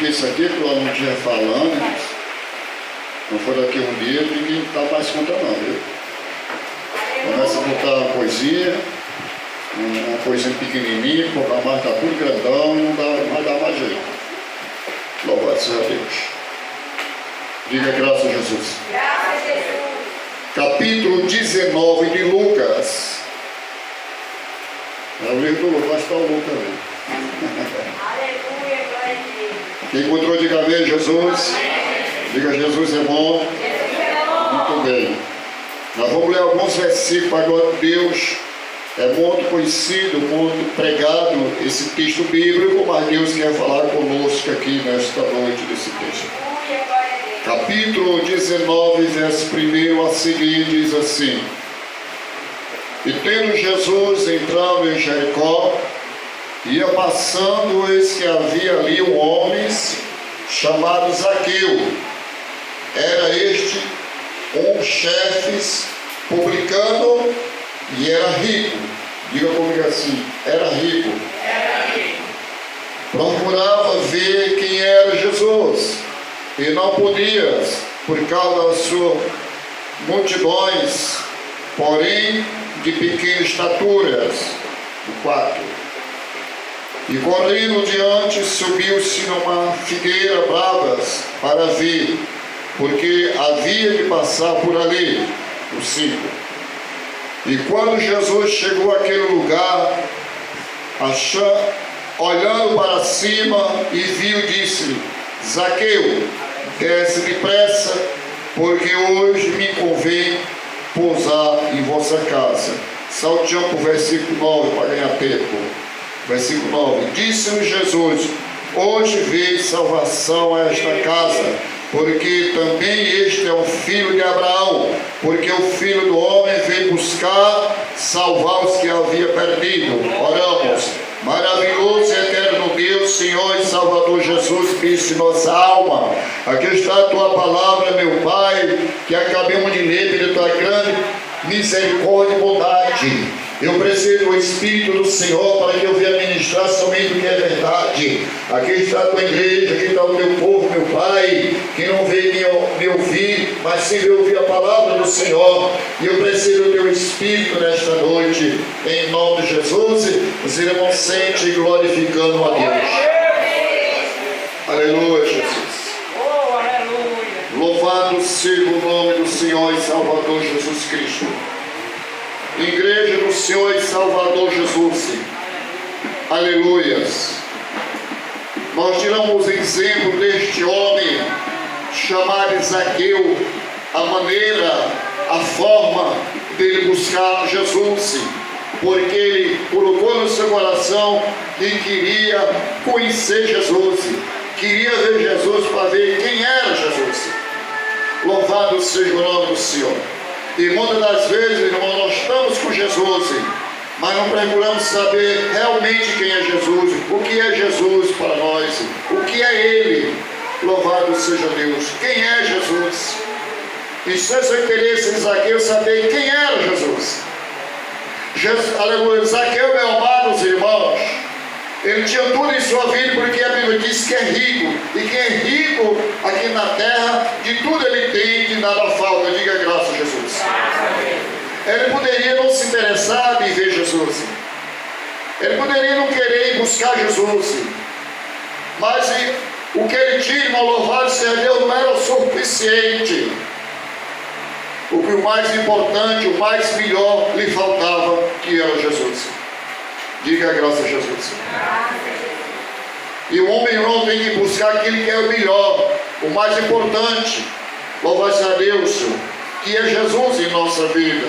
isso aqui, que eu não tinha falando, não for daqui um dia, ninguém está mais contra não, viu? Começa a botar uma coisinha pequenininha, porque a marca está tudo grandão, não vai dar mais jeito. Louvado seja Deus. Diga graças a Jesus. Graças a Jesus. Capítulo 19 de Lucas. É o livro do Lucas, está o Lucas ali. Aleluia, glória a Deus. Quem encontrou, diga amém, Jesus. Diga Jesus é bom. Muito bem. Nós vamos ler alguns versículos para a glória de Deus. É muito conhecido, muito pregado esse texto bíblico, mas Deus quer falar conosco aqui nesta noite desse texto. Aleluia, glória a Deus. Capítulo 19, verso 1 a seguir, diz assim: E tendo Jesus entrado em Jericó, ia passando, eis que havia ali um homem chamado Zaqueu. Era este um chefe publicano e era rico. Diga comigo assim: era rico. Procurava ver quem era Jesus e não podia, por causa das suas multidões, porém de pequena estatura. 4. E correndo diante, subiu-se numa figueira bravas para ver, porque havia de passar por ali. 5. E quando Jesus chegou àquele lugar, olhando para cima e viu, disse-lhe: Zaqueu, desce depressa, porque hoje me convém pousar em vossa casa. Salteamos para o versículo 9 para ganhar tempo. Versículo 9: Disse-lhe Jesus: hoje veio salvação a esta casa, porque também este é o filho de Abraão, porque o Filho do Homem veio buscar, salvar os que havia perdido. Oramos. Maravilhoso e eterno Deus, Senhor e Salvador Jesus Cristo, nossa alma. Aqui está a tua palavra, meu Pai, que acabamos de ler pela tua grande misericórdia e bondade. Eu preciso do Espírito do Senhor para que eu venha ministrar somente o que é verdade. Aqui está a tua igreja, aqui está o teu povo, meu Pai, que não veio me ouvir, mas sim veio ouvir a palavra do Senhor. E eu preciso do teu Espírito nesta noite, em nome de Jesus. Os irmãos sentem glorificando a Deus. Aleluia, Jesus. Oh, aleluia. Louvado seja o nome do Senhor e Salvador Jesus Cristo. Igreja do Senhor e Salvador Jesus. Aleluias. Nós tiramos exemplo deste homem chamado Zaqueu, a maneira, a forma dele buscar Jesus, porque ele colocou no seu coração e queria conhecer Jesus, queria ver Jesus para ver quem era Jesus. Louvado seja o nome do Senhor. E muitas das vezes, irmão, nós estamos com Jesus, mas não procuramos saber realmente quem é Jesus, o que é Jesus para nós, o que é Ele. Louvado seja Deus. Quem é Jesus? E se seu interesse em Zaqueu saber quem era Jesus. Aleluia. Zaqueu, meu amados irmãos, ele tinha tudo em sua vida, porque a Bíblia diz que é rico. E quem é rico aqui na terra, de tudo ele tem, de nada falta. Diga graças a Jesus. Ele poderia não se interessar em ver Jesus. Ele poderia não querer ir buscar Jesus. Mas o que ele tinha, irmão, louvado seja Deus, não era o suficiente. O que o mais importante, o mais melhor lhe faltava, que era Jesus. Diga graças a Jesus. E o homem não tem que buscar aquilo que é o melhor, o mais importante. Louvado seja Deus, que é Jesus em nossa vida.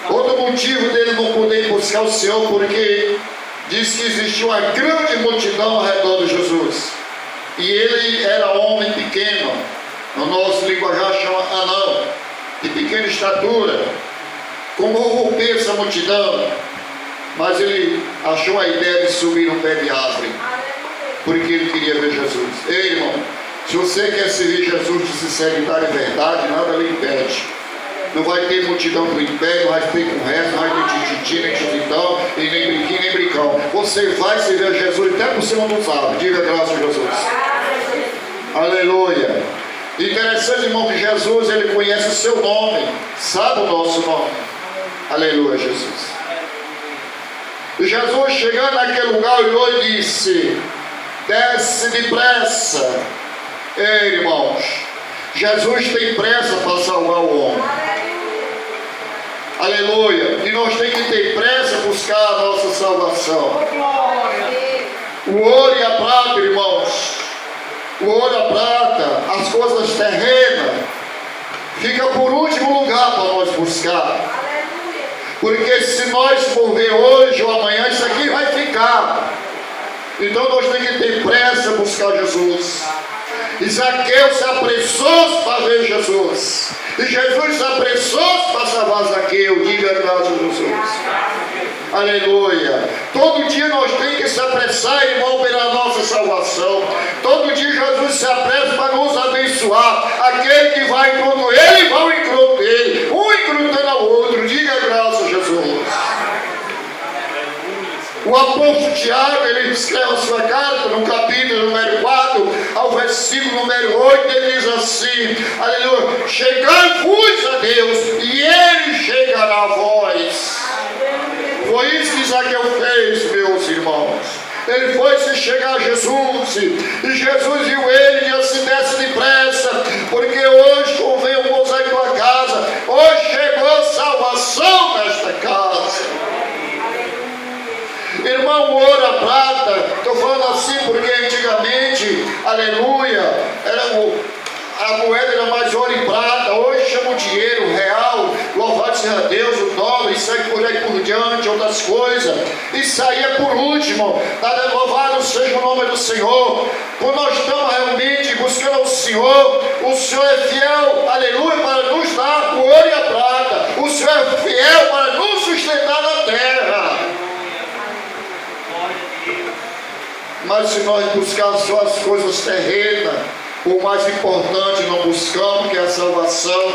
Outro motivo dele não poder buscar o Senhor, porque diz que existia uma grande multidão ao redor de Jesus. E ele era homem pequeno, no nosso linguajar chama anão, de pequena estatura. Como romper essa multidão? Mas ele achou a ideia de subir no pé de árvore, porque ele queria ver Jesus. Ei, irmão, se você quer servir Jesus de sinceridade e verdade, nada lhe impede. Não vai ter multidão do império, não vai ter com resto, não vai ter tititi, nem tititão, e nem brinquinho, nem brincão. Você vai servir a Jesus até por cima do sábado. Diga graças a Jesus. Aleluia. Interessante, irmão, que Jesus, ele conhece o seu nome, sabe o nosso nome. Aleluia, Jesus. E Jesus, chegando naquele lugar, olhou e disse: desce depressa. Ei, irmãos, Jesus tem pressa para salvar o homem. Aleluia. E nós temos que ter pressa para buscar a nossa salvação. O ouro e a prata, irmãos, o ouro e a prata, as coisas terrenas, fica por último lugar para nós buscar. Porque se nós morrer hoje ou amanhã, isso aqui vai ficar. Então nós temos que ter pressa a buscar Jesus. E Zaqueu se apressou para ver Jesus. E Jesus se apressou para salvar Zaqueu. Diga graças a Jesus. Aleluia. Todo dia nós temos que se apressar, irmão, pela nossa salvação. Todo dia Jesus se apressa para nos abençoar. Aquele que vai encontro ele, vai ao encontro dele. Um encontrando ao outro. Diga graças a Jesus. O apóstolo Tiago, ele escreve a sua carta no capítulo número 4, ao versículo número 8, ele diz assim, aleluia: chegai-vos a Deus, e ele chegará a vós. Foi isso que Zaqueu fez, meus irmãos. Ele foi se chegar a Jesus, e Jesus viu ele e disse: desce depressa, porque hoje convém o moço em tua casa, hoje chegou salvação nesta casa. Irmão, o ouro, a prata, estou falando assim porque antigamente, aleluia, a moeda era mais ouro e prata. Hoje chama o dinheiro real, louvado seja Deus, o dólar, isso aí por diante, outras coisas. Isso aí é por último. Louvado seja o nome do Senhor. Quando nós estamos realmente buscando o Senhor é fiel, aleluia, para nos dar o ouro e a prata. O Senhor é fiel para nos sustentar na terra. Mas se nós buscarmos só as coisas terrenas, o mais importante não buscamos, que é a salvação.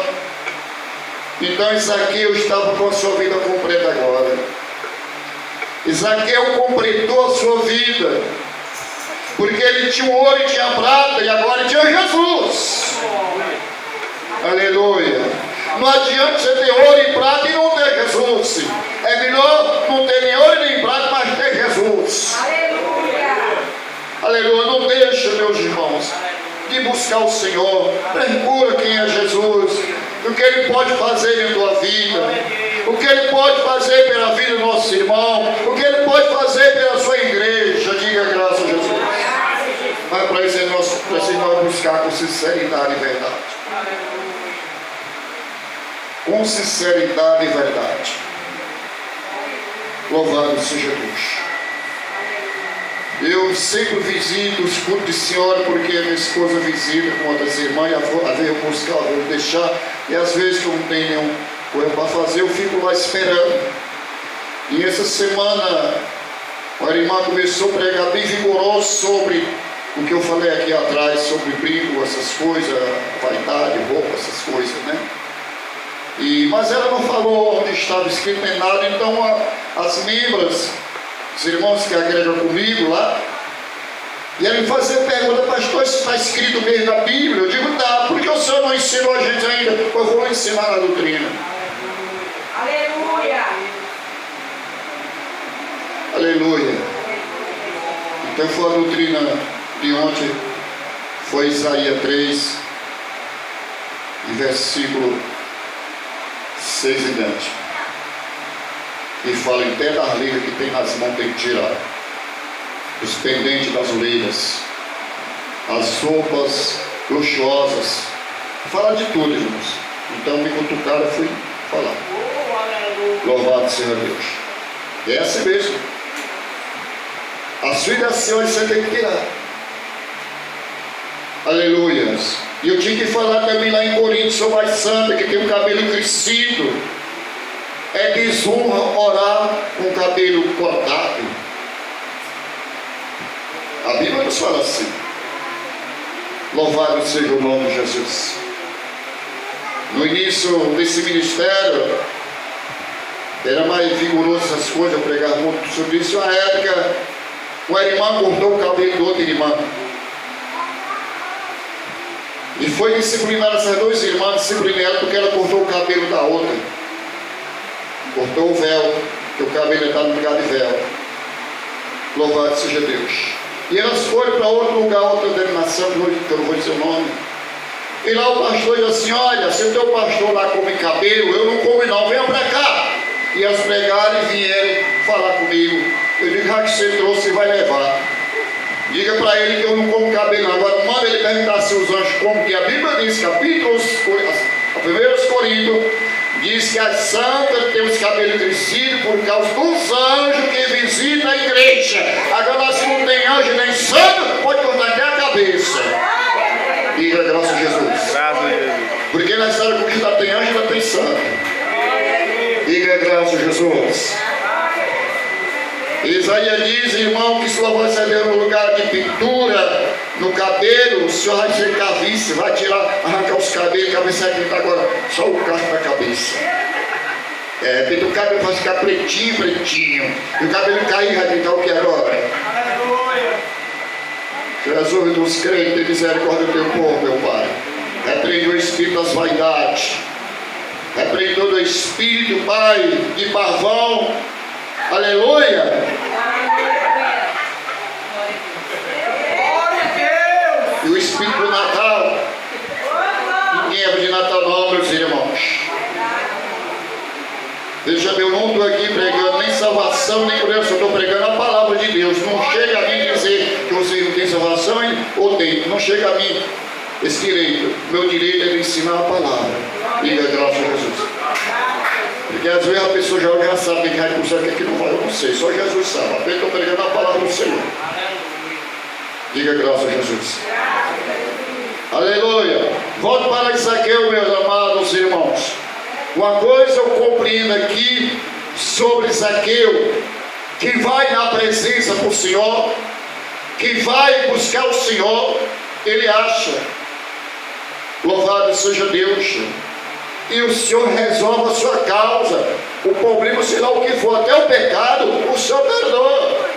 Então Zaqueu estava com a sua vida completa agora. Zaqueu completou a sua vida, porque ele tinha ouro e tinha prata, e agora tinha Jesus. Aleluia. Não adianta você ter ouro e prata e não ter Jesus. É melhor não ter nem ouro nem prata, mas ter Jesus. Aleluia. Não deixa, meus irmãos, de buscar o Senhor. Procura quem é Jesus, o que Ele pode fazer em tua vida, o que Ele pode fazer pela vida do nosso irmão, o que Ele pode fazer pela sua igreja. Diga graças a Jesus. Mas para isso nós precisamos buscar com sinceridade e verdade. Com sinceridade e verdade. Louvado seja Deus. Eu sempre visito os cultos de senhora, porque minha esposa visita com outras irmãs, às vezes eu buscar, eu deixar, e às vezes que eu não tenho nenhuma coisa para fazer, eu fico lá esperando. E essa semana a irmã começou a pregar bem vigoroso sobre o que eu falei aqui atrás, sobre brinco, essas coisas, vaidade, roupa, essas coisas, né? Mas ela não falou onde estava escrito nem nada, então as membros, os irmãos que agregam comigo lá, e ela me fazia pergunta: pastor, isso está escrito mesmo na Bíblia? Eu digo: tá, porque o senhor não ensinou a gente ainda? Eu vou ensinar na doutrina. Aleluia. Aleluia. Então foi a doutrina de ontem, foi Isaías 3, e versículo 6 em diante. E fala: em pé das ligas que tem nas mãos tem que tirar, os pendentes das orelhas, as roupas luxuosas. Fala de tudo, irmãos. Então me cutucaram e fui falar. Louvado seja Deus. É assim mesmo. As filiações você tem que tirar. Aleluia. E eu tinha que falar também lá em Corinto sobre a santa que tem o cabelo crescido. É desonra orar com o cabelo cortado. A Bíblia nos fala assim. Louvado seja o nome de Jesus. No início desse ministério, era mais vigoroso essas coisas, eu pregava muito sobre isso. Na época, uma irmã cortou o cabelo de outra irmã. E foi disciplinar essas duas irmãs, disciplinar porque ela cortou o cabelo da outra. Cortou o véu, que o cabelo estava no lugar de véu. Louvado seja Deus. E elas foram para outro lugar, outra denominação, que eu não vou dizer o nome. E lá o pastor disse assim: olha, se o teu pastor lá come cabelo, eu não como não, venha para cá. E elas pregaram e vieram falar comigo. Eu digo: já que você trouxe, você vai levar. Diga para ele que eu não como cabelo não. Agora manda ele perguntar se os anjos comem, que a Bíblia diz, capítulo 1 Coríntios, diz que as santas têm os cabelos crescidos por causa dos anjos que visitam a igreja. Agora, se não tem anjo nem santo, pode cortar até a cabeça. Diga graças a Jesus. Porque na história que ainda tem anjo, ainda tem santo. Diga graças a Jesus. Isaías diz, irmão, que se louvor a Deus no lugar de pintura no cabelo, o senhor vai ser cavice, vai tirar, arrancar os cabelos, a cabeça vai pintar agora só o cacho da cabeça. Pinta o cabelo vai ficar pretinho, pretinho. E o cabelo cair, vai pintar o que agora? Jesus dos crentes, tem misericórdia do teu povo, meu Pai. Repreende o espírito das vaidades. Repreende todo o espírito, Pai, de pavão. Aleluia! E o espírito do Natal. Ninguém é de Natal não, meus irmãos. Veja, eu não estou aqui pregando nem salvação, nem cura, eu só estou pregando a palavra de Deus. Não chega a mim dizer que você não tem salvação ou tem. Não chega a mim esse direito. Meu direito é de ensinar a palavra. Diga graças a Jesus. Porque às vezes a pessoa já sabe quem vai para o céu, quem não vai, eu não sei. Só Jesus sabe. Apenas estou pregando a palavra do Senhor. Diga graças a Jesus. Aleluia. Volto para Zaqueu, meus amados irmãos. Uma coisa eu compreendo aqui sobre Zaqueu, que vai na presença do Senhor, que vai buscar o Senhor, ele acha. Louvado seja Deus. E o Senhor resolve a sua causa. O problema, sei lá o que for, até o pecado, o Senhor perdoa.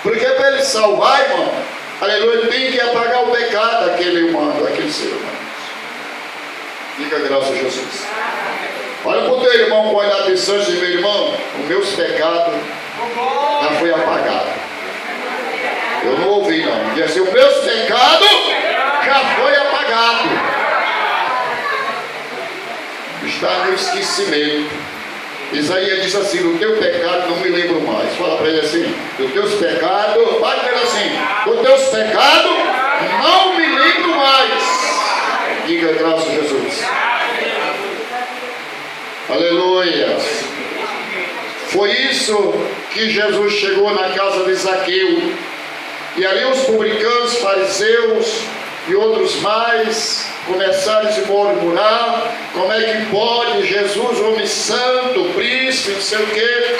Porque para ele salvar, irmão, aleluia, tem que apagar o pecado daquele humano, daquele ser humano. Diga graças a Jesus. Olha para o teu irmão com olhar de santo e meu irmão, os meus pecados já foi apagado. Eu não ouvi não. Diz assim, os meus pecados já foi apagado. Está no esquecimento. Isaías diz assim, do teu pecado não me lembro mais. Fala para ele assim, dos teus pecados, vai para ele assim, dos teus pecados não me lembro mais. Diga graças a Jesus. Aleluia. Foi isso que Jesus chegou na casa de Zaqueu. E ali os publicanos, fariseus e outros mais começaram a se murmurar. Como é que pode Jesus, homem santo, príncipe, não sei o quê,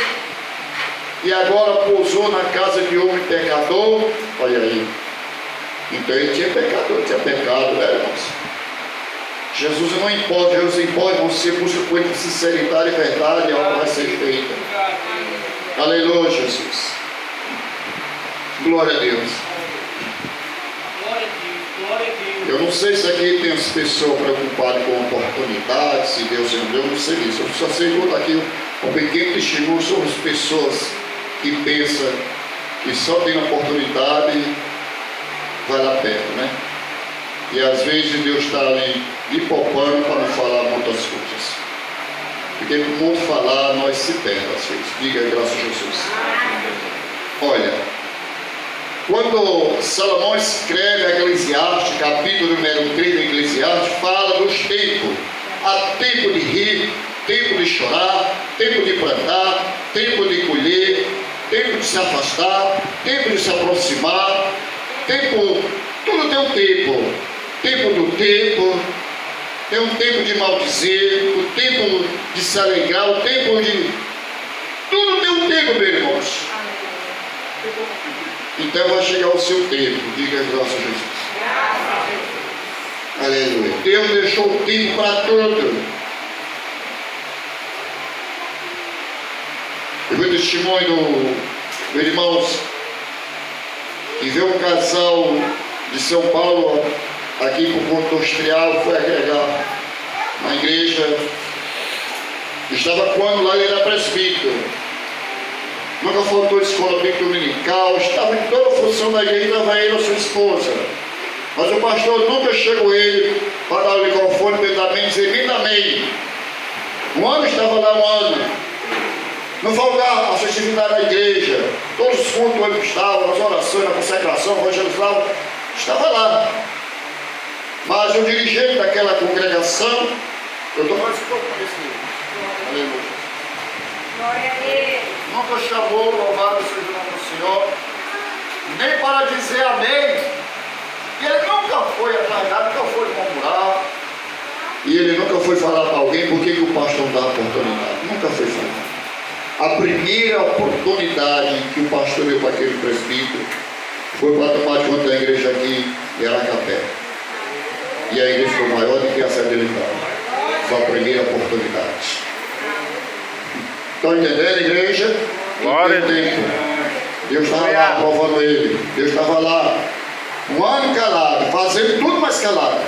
e agora pousou na casa de homem pecador? Olha aí. Então ele tinha pecado, né, irmãos? Jesus não importa, Jesus importa, você busca com ele sinceridade e verdade, e a obra vai ser feita. Aleluia, Jesus. Glória a Deus. Eu não sei se aqui tem as pessoas preocupadas com oportunidades, se Deus não deu, eu não sei disso. Eu só sei contar aqui um pequeno testemunho sobre as pessoas que pensam que só tem oportunidade e vai lá perto, né? E às vezes Deus está ali lhe poupando para não falar muitas coisas. Porque com muito falar, nós se perdemos às vezes. Diga graças a Jesus. Olha, quando Salomão escreve a Eclesiastes, capítulo número 3 do Eclesiastes, fala dos tempos. Há tempo de rir, tempo de chorar, tempo de plantar, tempo de colher, tempo de se afastar, tempo de se aproximar, tempo, tudo tem um tempo. Tempo do tempo, tem um tempo de maldizer, o tempo de se alegrar, o tempo de... Tudo tem um tempo, meus irmãos. Então vai chegar o seu tempo, diga graças a Jesus. Aleluia. Deus deixou tempo para tudo. Eu vi o testemunho do irmãos que vê um casal de São Paulo aqui para o ponto industrial, foi agregar na igreja. Estava quando lá ele era presbítero. Nunca faltou escola bíblica dominical, estava em toda a função da igreja, estava ele e a sua esposa. Mas o pastor nunca chegou ele para dar o microfone mentalmente e dizer, me amém. Um ano estava lá, um ano. Não faltava a festividade da igreja. Todos os cultos ele estava, nas orações, na consagração, evangelização, estava lá. Mas o dirigente daquela congregação, eu estou mais conhecido. Aleluia. Glória a Deus. Nunca chamou, louvado seja o nome do Senhor, nem para dizer amém. E ele nunca foi atrás dela, nunca foi murmurar. E ele nunca foi falar para alguém por que o pastor não dá oportunidade. Nunca foi falar. A primeira oportunidade que o pastor deu para aquele presbítero foi para tomar de conta da igreja aqui em Aracapé. E a igreja foi maior do que essa dele estava. Foi a primeira oportunidade. Estão entendendo, igreja? Glória a Deus. Deus estava lá aprovando ele. Deus estava lá. Um ano calado, fazendo tudo mais calado.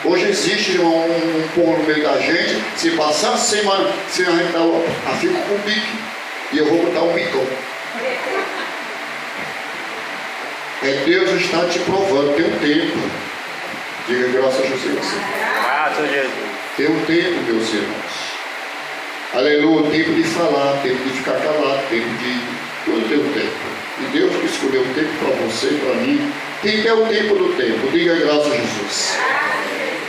Hoje existe um povo no meio da gente. Se passar a semana, se a gente dá fico com o bico. E eu vou botar um bicão. É Deus está te provando. Tem um tempo. Diga graças a Jesus. Graças a Jesus. Tem um tempo, meus irmãos. Aleluia, tempo de falar, tempo de ficar calado, tempo de... Tudo tem um tempo. E Deus que escolheu um tempo para você e para mim. Quem é o tempo do tempo? Diga graças a Jesus.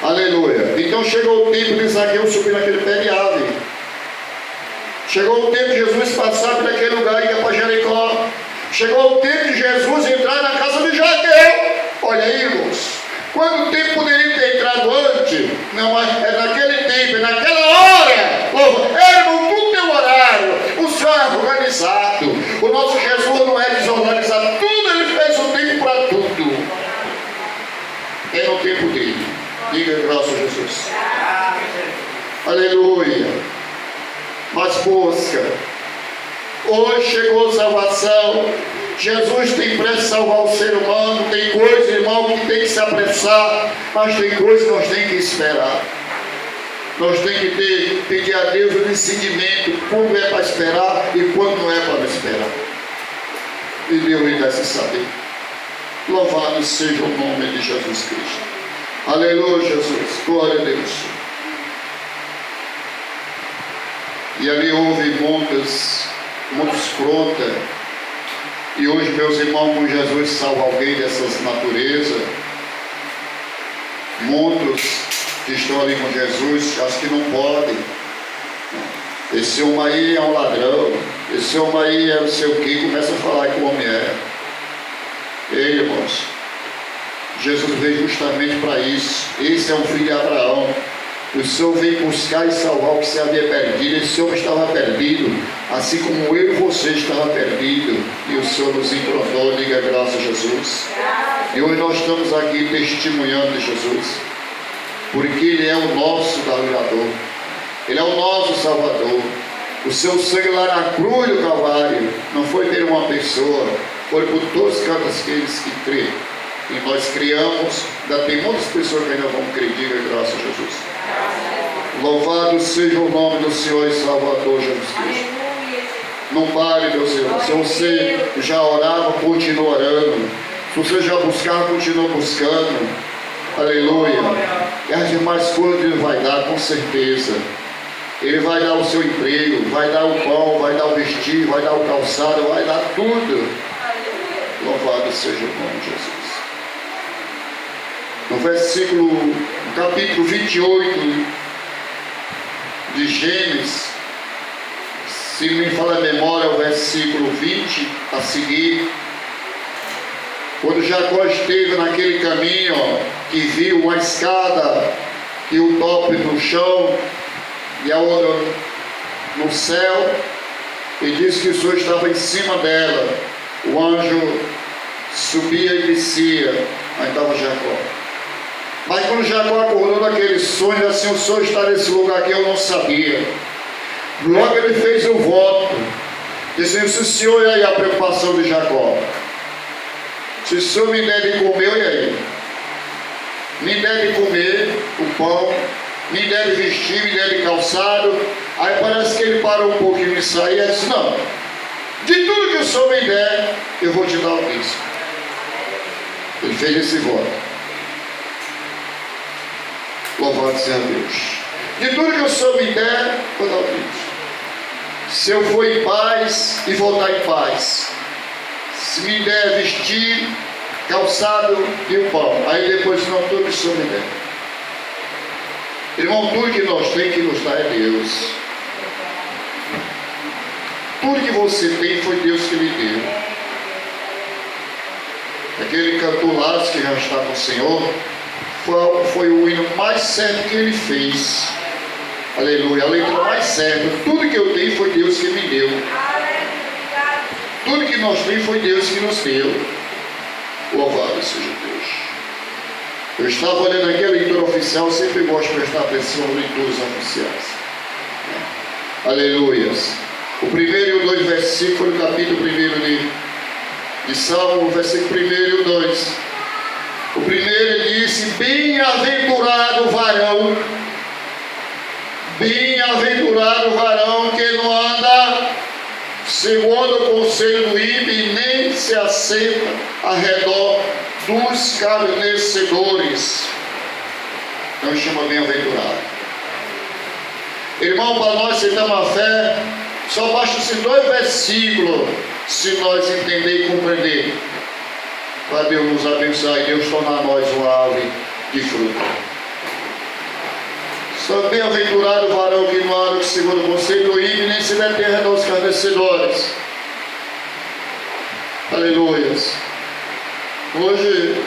Aleluia. Então chegou o tempo de Zaqueu subir naquele pé de ave. Chegou o tempo de Jesus passar por aquele lugar e ir para Jericó. Chegou o tempo de Jesus entrar na casa de Zaqueu. Olha aí, irmãos. Quanto tempo poderia ter entrado antes? Não, mas é naquele tempo, é naquela hora. Irmão, tudo tem um horário. O Senhor é organizado. O nosso Jesus não é desorganizado. Tudo ele fez um tempo para tudo. É no tempo dele. Diga graças a Jesus. Aleluia. Mas busca. Hoje chegou a salvação. Jesus tem pressa de salvar o ser humano. Tem coisa, irmão, que tem que se apressar. Mas tem coisa que nós temos que esperar. Nós temos que pedir a Deus o discernimento. Quando é para esperar e quando não é para esperar. E Deus lhe dá esse saber. Louvado seja o nome de Jesus Cristo. Aleluia, Jesus. Glória a Deus. E ali houve muitos frontas. E hoje, meus irmãos, com Jesus salva alguém dessas naturezas. Muitos que estão ali com Jesus, acho que não podem. Esse homem aí é um ladrão. Esse homem aí é não sei o que. Começa a falar que o homem é. Ei, irmãos. Jesus veio justamente para isso. Esse é um filho de Abraão. O Senhor veio buscar e salvar o que se havia perdido. Esse homem estava perdido, assim como eu e você estava perdido. E o Senhor nos encontrou. Diga graças a Jesus. E hoje nós estamos aqui testemunhando de Jesus, porque Ele é o nosso Salvador. Ele é o nosso Salvador. O seu sangue lá na cruz do Calvário não foi ter uma pessoa, foi por todos aqueles que creem. E nós criamos, ainda tem muitas pessoas que ainda vão crer. Diga graças a Jesus. Louvado seja o nome do Senhor e Salvador Jesus Cristo. Não pare, meu Senhor. Se você já orava, continue orando. Se você já buscava, continue buscando. Aleluia. E as demais coisas Ele vai dar, com certeza. Ele vai dar o seu emprego, vai dar o pão, vai dar o vestido, vai dar o calçado, vai dar tudo. Louvado seja o nome de Jesus. No capítulo 28 de Gênesis, se me fala a memória, o versículo 20 a seguir, quando Jacó esteve naquele caminho, que viu uma escada e o tope no chão e a outra no céu, e disse que o Senhor estava em cima dela, o anjo subia e descia, aí estava Jacó. Mas quando Jacó acordou daquele sonho, assim, o senhor está nesse lugar que eu não sabia. Logo ele fez o voto, dizendo: se o senhor, e aí a preocupação de Jacó, se o senhor me der de comer, e aí? Me der de comer o pão, me der de vestir, me der de calçado. Aí parece que ele parou um pouquinho de sair e disse: não, de tudo que o senhor me der, eu vou te dar o dízimo. Ele fez esse voto. Louvado seja Deus. De tudo que o senhor me der, vou dar o dízimo. Se eu for em paz e voltar em paz, se me der vestir, calçado e o pão, aí depois não, tudo que o senhor me der. Irmão, tudo que nós temos que nos dar é Deus. Tudo que você tem foi Deus que lhe deu. Aquele cantor Lázaro que já está com o Senhor, foi o hino mais certo que ele fez. Aleluia, a letra mais certa. Tudo que eu tenho foi Deus que me deu. Tudo que nós temos foi Deus que nos deu. Louvado seja Deus. Eu estava olhando aqui a leitura oficial, eu sempre gosto de prestar atenção nas leituras oficiais. Aleluias. O primeiro e o 2 versículos do capítulo 1 de Salmo, o versículo 1 e o 2. O primeiro ele disse: bem-aventurado o varão, bem-aventurado o varão que não anda segundo o conselho do ímpio e nem se assenta ao redor dos escarnecedores. Não chama bem-aventurado. Irmão, para nós sentarmos a fé, só basta esses 2 versículos, se nós entender e compreender, para Deus nos abençoar e Deus tornar nós uma árvore de fruto. Só bem-aventurado o varão que não anda segundo o conselho do ímpio, nem se detém ao redor dos escarnecedores. Aleluias. Hoje,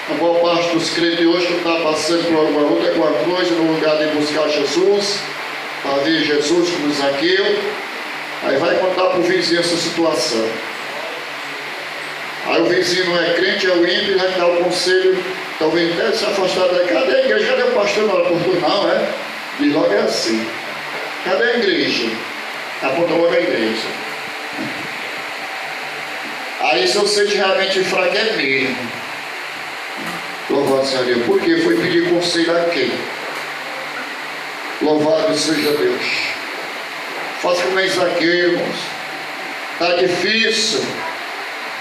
a maior parte dos crentes hoje que está passando por alguma luta com a coisa, no lugar de buscar Jesus, para ver Jesus como Zaqueu, aí vai contar para o vizinho essa situação. Aí o vizinho não é crente, é o ímpio, vai dar o conselho, talvez até se afastar daí. Cadê a igreja? Cadê o pastor? Não, é? E logo é assim. Cadê a igreja? Aponta logo a igreja. Aí se você realmente fraco é mesmo. Louvado seja Deus. Por quê? Foi pedir conselho a quem? Louvado seja Deus. Faça como Zaqueu, irmãos. Está difícil.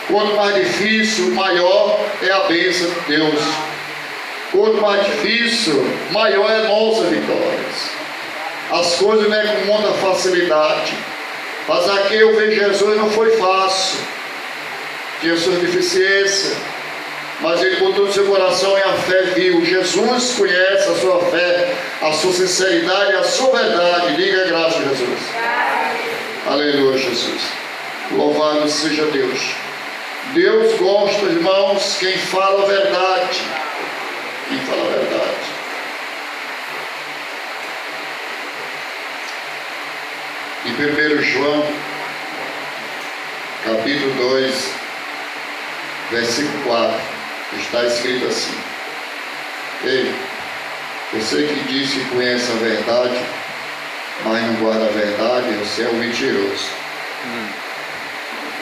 Quanto mais difícil, maior é a bênção de Deus. Quanto mais difícil, maior é a nossa vitória. As coisas não é com muita facilidade. Mas Zaqueu ver Jesus não foi fácil. Tinha suas deficiências. Mas ele botou no seu coração e a fé viu. Jesus conhece a sua fé, a sua sinceridade, a sua verdade. Diga graças a Jesus. Aleluia, Jesus. Louvado seja Deus. Deus gosta, irmãos, quem fala a verdade. Quem fala a verdade. Em 1 João, capítulo 2, versículo 4, está escrito assim: ei, você que diz que conhece a verdade, mas não guarda a verdade, você é um mentiroso.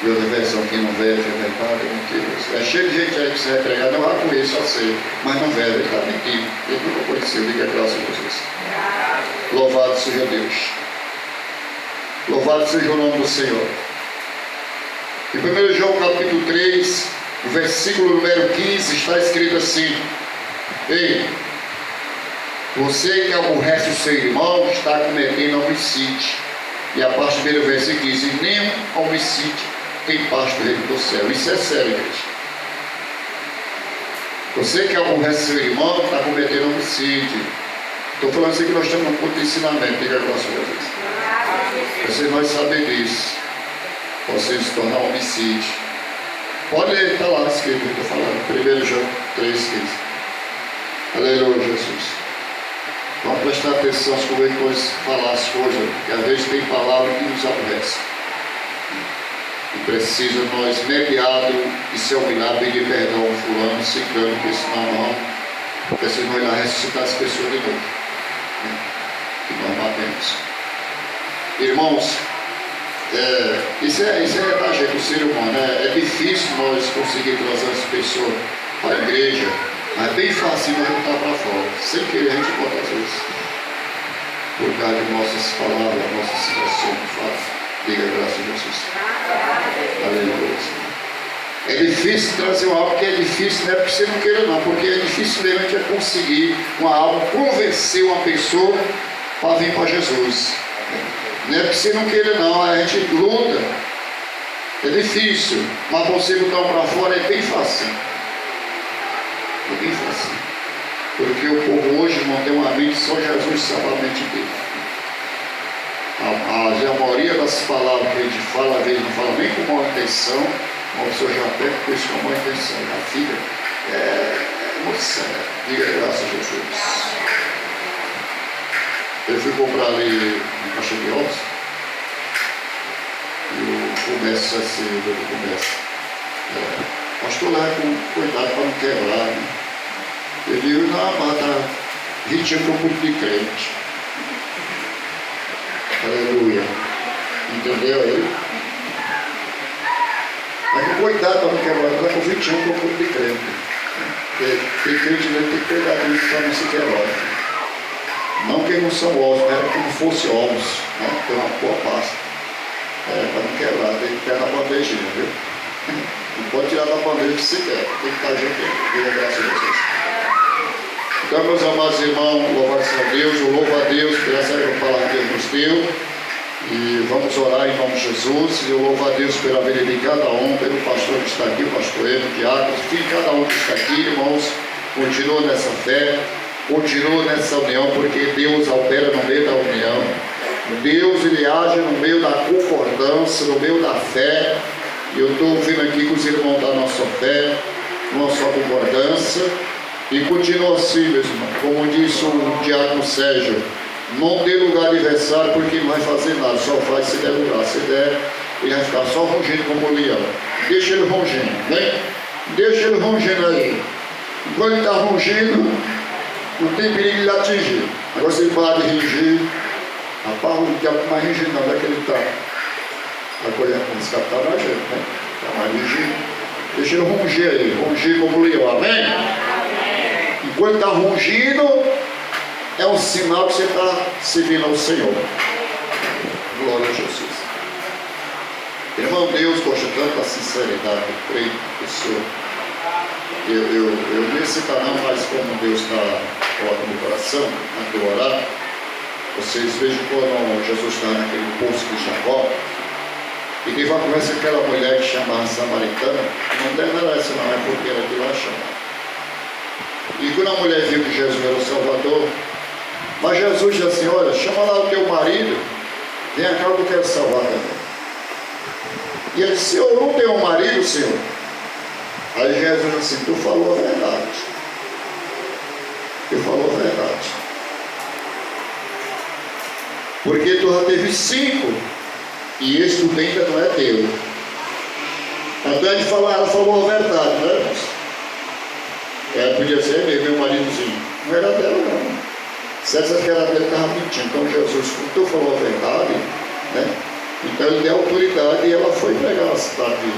E outra versão, quem não vê a verdade é mentiroso. É cheio de gente aí que você vai pregar, não vai conhecer você, mas não vê, ele está mentindo. Ele nunca conheceu, diga graças a Jesus. Louvado seja Deus. Louvado seja o nome do Senhor. Em 1 João capítulo 3, o versículo número 15, está escrito assim: ei, você que aborrece o seu irmão está cometendo homicídio. E a parte do versículo diz: e nenhum homicídio tem parte do reino do céu. Isso é sério, igreja. Você que aborrece seu irmão está cometendo homicídio. Estou falando assim que nós estamos no ponto de ensinamento. Diga graças a Deus. Vocês vão saber disso. Vocês se tornar homicídio. Pode ler, está lá escrito, estou falando. 1 João 3,15. Aleluia, Jesus. Vamos prestar atenção como é que nós falar as coisas, porque às vezes tem palavra que nos aborrece. E precisa nós, mediado e se humilhar, pedir perdão ao fulano, ciclano, porque senão não Porque senão ele vai ressuscitar as pessoas de novo. Né? Que nós matemos. Irmãos, isso é da gente, do ser humano. Né? É difícil nós conseguir trazer as pessoas para a igreja, mas é bem fácil nós juntar para fora. Sem querer a gente bota às vezes. Por causa de nossas palavras, nossas situações. Diga graças a Jesus. Aleluia. É difícil trazer uma alma, porque é difícil, não é porque você não queira não, porque é difícil mesmo a gente conseguir uma alma, convencer uma pessoa para vir para Jesus. Não é porque você não queira não, a gente luta. É difícil, mas você botar um para fora é bem fácil. É bem fácil. Porque o povo hoje não tem uma mente, só Jesus sabe a mente dele. A maioria das palavras que a gente fala, às vezes não fala nem com má intenção, mas o senhor já pega com isso com má intenção. A filha é muito séria. Diga graças a Jesus. Eu fui comprar ali em Caixa de Ovos e o comércio assim, o comércio. Pastor lá com cuidado para não quebrar. Né? Eu digo, não, mas tá 20 anos um grupo de crente. Aleluia. Entendeu aí? Mas com cuidado para não quebrar, está com 20 anos um grupo de crente. Tem crente mesmo, tem que cuidar disso para não se quebrar. Não que não são ovos, era que não fosse ovos, né? Tem uma boa pasta. Para não quebrar, tem que ter na bandejinha, viu? Não pode tirar da bandeja se quer, tem que estar junto, diga graças a Deus. Então, meus amados irmãos, louvado seja Deus, eu louvo a Deus por essa palavra que Deus nos deu. E vamos orar em nome de Jesus. E eu louvo a Deus pela vida de cada um, pelo pastor que está aqui, o pastor Eno, o diácono, enfim, cada um que está aqui, irmãos, continua nessa fé. Continua nessa união, porque Deus opera no meio da união. Deus, Ele age no meio da concordância, no meio da fé. E eu estou ouvindo aqui que os irmãos da nossa fé, nossa concordância. E continua assim, meus irmãos. Como disse o diácono Sérgio, não dê lugar de adversário, porque não vai fazer nada, só faz se der lugar. Se der, ele vai ficar só rangindo como o leão. Deixa ele rangindo, né? Deixa ele rangindo aí. Enquanto ele está rangindo, não tem perigo de lhe atingir. Agora se ele parar de ringir, rapaz, não quer mais ringir não, onde é que ele está? Vai colher com esse capitão na gente, né? Está mais ringir. Deixa ele rungir aí, rungir como o leão, amém? Enquanto está rungindo, é um sinal que você está servindo ao Senhor. Glória a Jesus. Irmão, Deus gosta tanto da sinceridade do creio da pessoa. Eu nesse canal, mas como Deus está colocando no coração, antes de orar, vocês vejam quando Jesus estava naquele poço de Jacó, e teve uma conversa com aquela mulher que chamava Samaritana, não deve era essa não, é porque era de lá chamar. E quando a mulher viu que Jesus era o Salvador, mas Jesus disse assim, olha, chama lá o teu marido, vem cá que eu quero salvar também. E ele disse, eu não tenho um marido, Senhor. Aí Jesus disse assim, tu falou a verdade. Tu falou a verdade. Porque tu já teve 5, e esse tu tem ainda não é teu. Então ela falou a verdade, não é, irmãos? Ela podia ser meu maridozinho. Não era dela, não. Se essa que era dela, estava mentindo. Então Jesus, como tu falou a verdade, né? Então ele deu autoridade e ela foi pregar na cidade,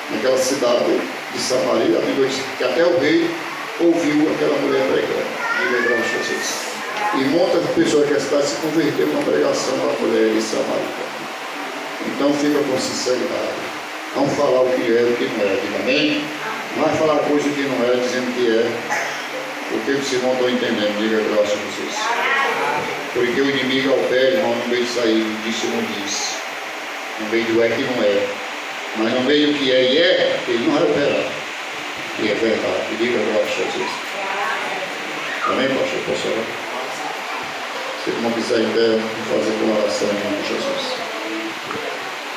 naquela cidade de Samaria. A Bíblia diz que até o rei ouviu aquela mulher pregando. Diga graças a Jesus. E muitas pessoas que cidade se converteram na pregação da mulher de Samaria. Então fica com sinceridade. Não falar o que é, o que não é. Diga amém? Não vai falar coisa que não é, dizendo que é. Porque os irmãos estão entendendo. Diga graças a Jesus. Porque o inimigo ao pé, irmão, no meio de sair, disse ou não disse. No meio do é que não é. Mas no meio do que é e é, ele não vai operar. E é verdade. Diga graças a Jesus. Amém, pastor? Posso orar? Se ele não quiser em pé, fazer com oração em nome de Jesus.